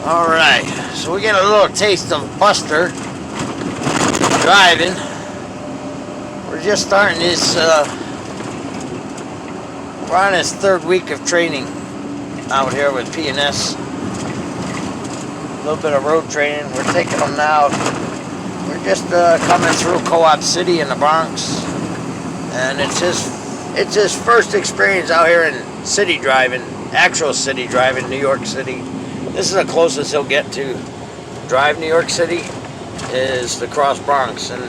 Alright, so we get a little taste of Buster driving. We're just starting this, we're on his third week of training out here with P&S. A little bit of road training. We're taking him now. We're just coming through Co-op City in the Bronx. And it's his first experience out here in city driving, actual city driving, New York City. This is the closest he'll get to drive New York City is the Cross Bronx. And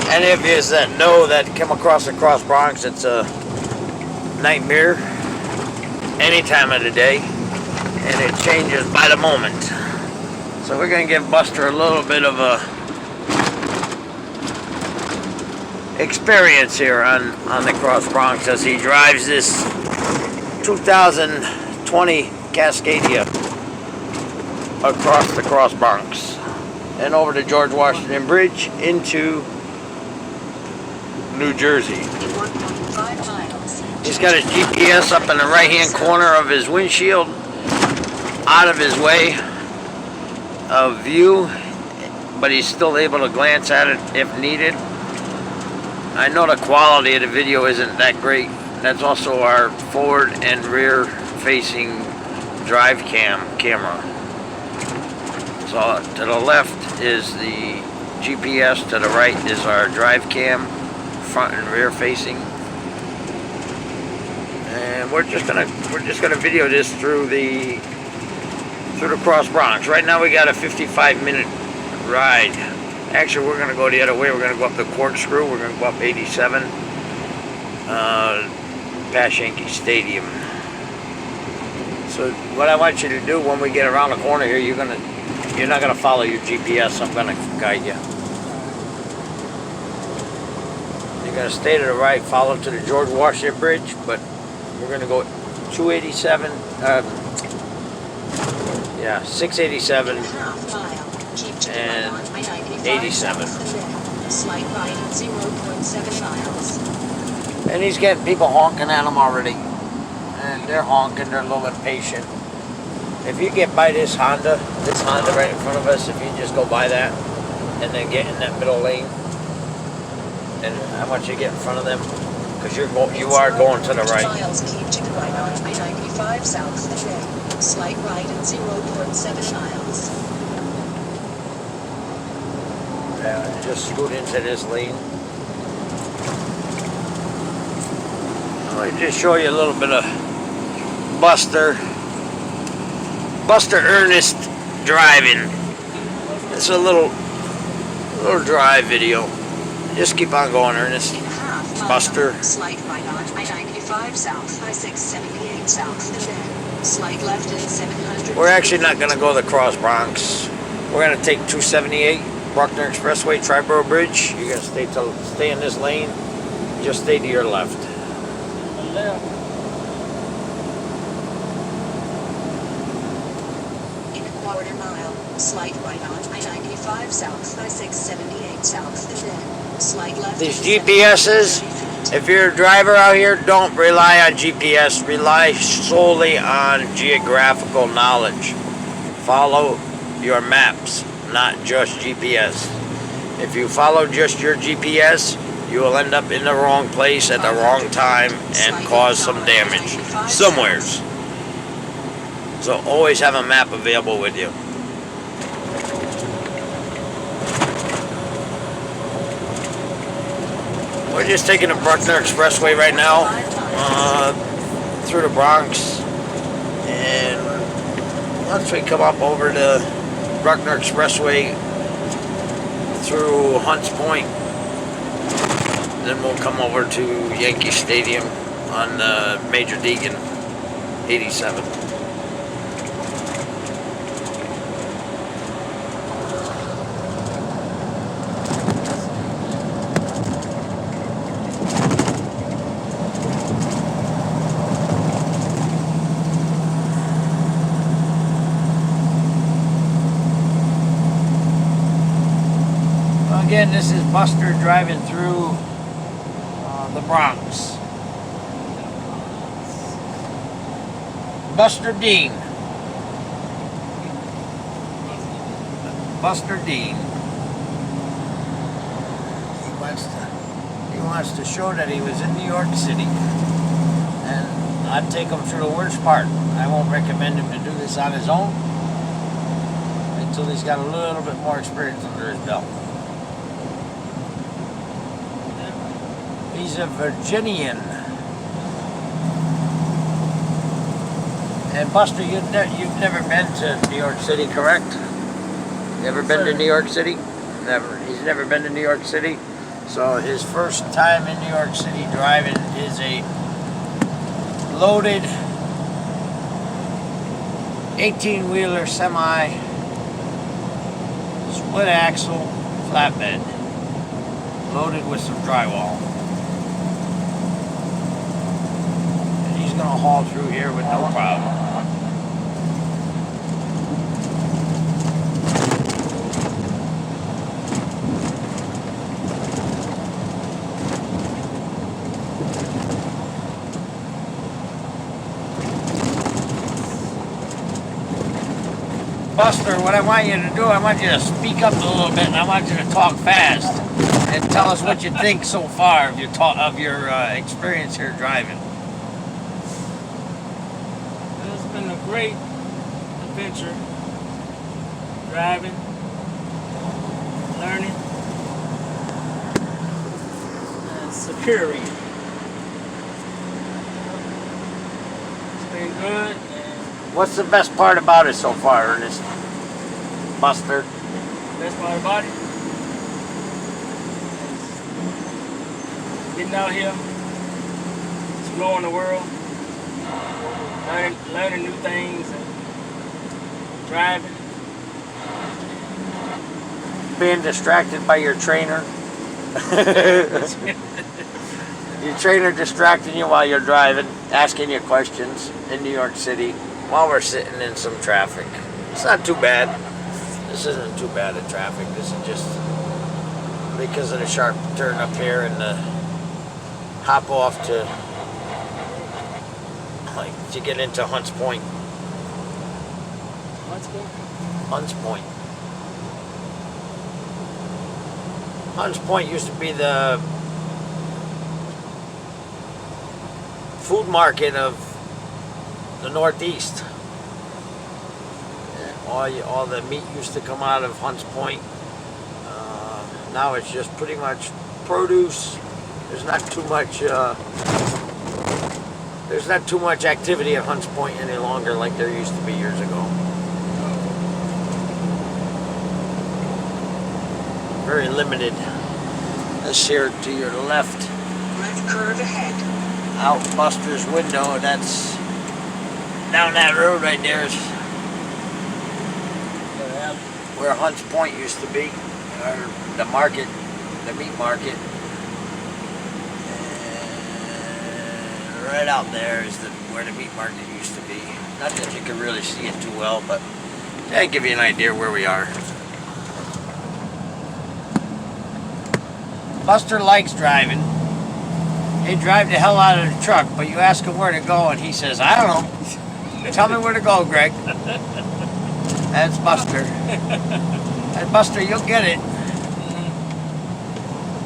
any of you that know that come across the Cross Bronx, it's a nightmare any time of the day, and it changes by the moment. So we're going to give Buster a little bit of a experience here on the Cross Bronx as he drives this 2020 Cascadia across the Cross Bronx and over the George Washington Bridge into New Jersey. He's got his GPS up in the right hand corner of his windshield, out of his way of view, but he's still able to glance at it if needed. I know the quality of the video isn't that great. That's also our forward and rear facing drive camera. So to the left is the GPS, to the right is our drive cam, front and rear facing. And we're just gonna video this through the Cross Bronx. Right now we got a 55-minute ride. Actually, we're gonna go the other way. We're gonna go up the Corkscrew. We're gonna go up 87, past Yankee Stadium. So what I want you to do when we get around the corner here, you're not gonna follow your GPS. I'm gonna guide you. You're gonna stay to the right, follow to the George Washington Bridge, but we're gonna go 287, 687 and 87. Slight right at 0.7 miles. And he's getting people honking at him already. And they're honking, they're a little impatient. If you get by this Honda right in front of us, if you just go by that and then get in that middle lane, and I want you to get in front of them, because you are going to the right. Miles, keep to the right on I-95 south today. Slight right at 0.7 miles. Just scoot into this lane. I'll just show you a little bit of Buster Ernest driving. It's a little drive video. Just keep on going, Ernest. Buster. Slight right on I-95 south, I-678 south, and then slight left at 700. We're actually not going to go to the Cross Bronx. We're going to take 278, Bruckner Expressway, Triborough Bridge. You're going to stay in this lane. Just stay to your left. In a quarter mile, slight right on I-95 south, I-678 south, and then slight left. These GPSs, if you're a driver out here, don't rely on GPS. Rely solely on geographical knowledge. Follow your maps, not just GPS. If you follow just your GPS, you will end up in the wrong place at the wrong time and cause some damage somewheres. So always have a map available with you. We're just taking the Bruckner Expressway right now through the Bronx, and once we come up over the Bruckner Expressway through Hunts Point, then we'll come over to Yankee Stadium on Major Deegan 87. Again, this is Buster driving through the Bronx. Buster Dean. Buster Dean. He wants to show that he was in New York City. And I'd take him through the worst part. I won't recommend him to do this on his own until he's got a little bit more experience under his belt. He's a Virginian. And Buster, you've never been to New York City, correct? You ever been to New York City? Never. He's never been to New York City. So his first time in New York City driving is a loaded 18-wheeler semi, split axle, flatbed, loaded with some drywall. And he's gonna haul through here with no problem. Buster, what I want you to do, I want you to speak up a little bit, and I want you to talk fast and tell us what you think so far of your experience here driving. It's been a great adventure, driving, learning, and securing. It's been good. What's the best part about it so far, Ernest? Buster? Best part about it? Getting out here, exploring the world, learning new things, and driving. Being distracted by your trainer? Your trainer distracting you while you're driving, asking you questions in New York City while we're sitting in some traffic. It's not too bad. This isn't too bad of traffic. This is just because of the sharp turn up here and the hop off to get into Hunts Point. Hunts Point. Hunts Point used to be the food market of the Northeast. All the meat used to come out of Hunts Point. Now it's just pretty much produce. There's not too much activity at Hunts Point any longer like there used to be years ago. Very limited. This here to your left. Left curve ahead. Out Buster's window, that's down that road right there is where Hunts Point used to be, or the market, the meat market. And right out there is where the meat market used to be. Not that you can really see it too well, but that'll give you an idea where we are. Buster likes driving. He drive the hell out of the truck, but you ask him where to go and he says, I don't know. Tell me where to go, Greg. That's Buster. And Buster, you'll get it.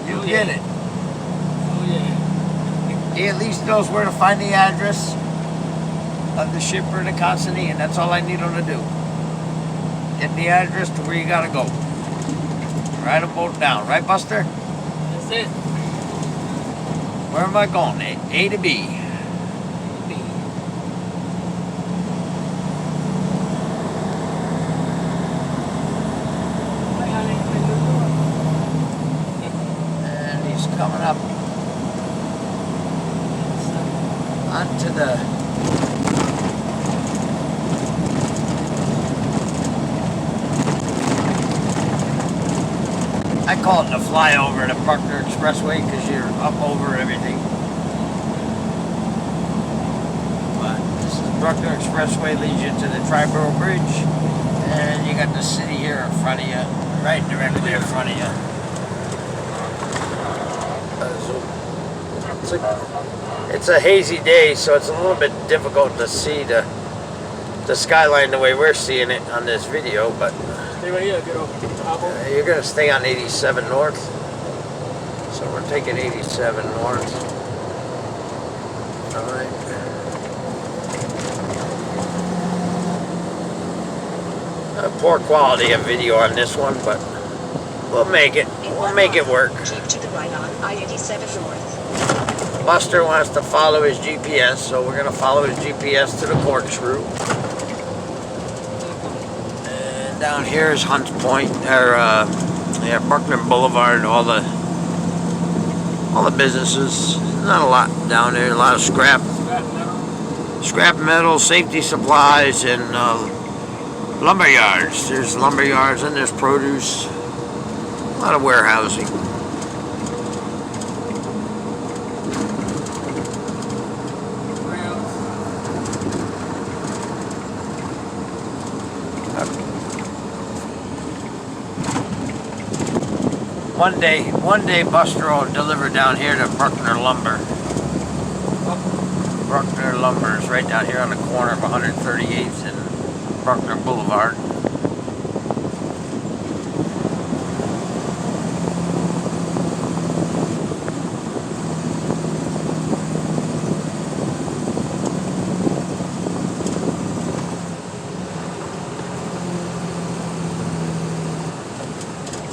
You'll get it. Oh yeah. He at least knows where to find the address of the shipper and the consignee, and that's all I need him to do. Get the address to where you gotta go. Ride a boat down, right, Buster? That's it. Where am I going? A to B. And he's coming up onto the I call it the flyover, the Bruckner Expressway, because you're up over everything. But this is Bruckner Expressway, leads you to the Triborough Bridge, and you got the city here in front of you, right directly in front of you. It's a hazy day, so it's a little bit difficult to see the skyline the way we're seeing it on this video, but Stay right here, get off. Hobble. You're gonna stay on 87 North. So we're taking 87 North. Alright. Poor quality of video on this one, but we'll make it. In We'll 1 make it mile, work. Keep to the right on I-87 North. Buster wants to follow his GPS, so we're gonna follow his GPS to the corkscrew. And down here is Hunts Point, or yeah, Buckner Boulevard. All the businesses. Not a lot down there. A lot of scrap metal, safety supplies, and lumber yards. There's lumber yards and there's produce. A lot of warehousing. One day Buster will deliver down here to Bruckner Lumber. Bruckner Lumber is right down here on the corner of 138th and Bruckner Boulevard.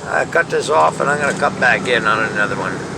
I cut this off and I'm going to cut back in on another one.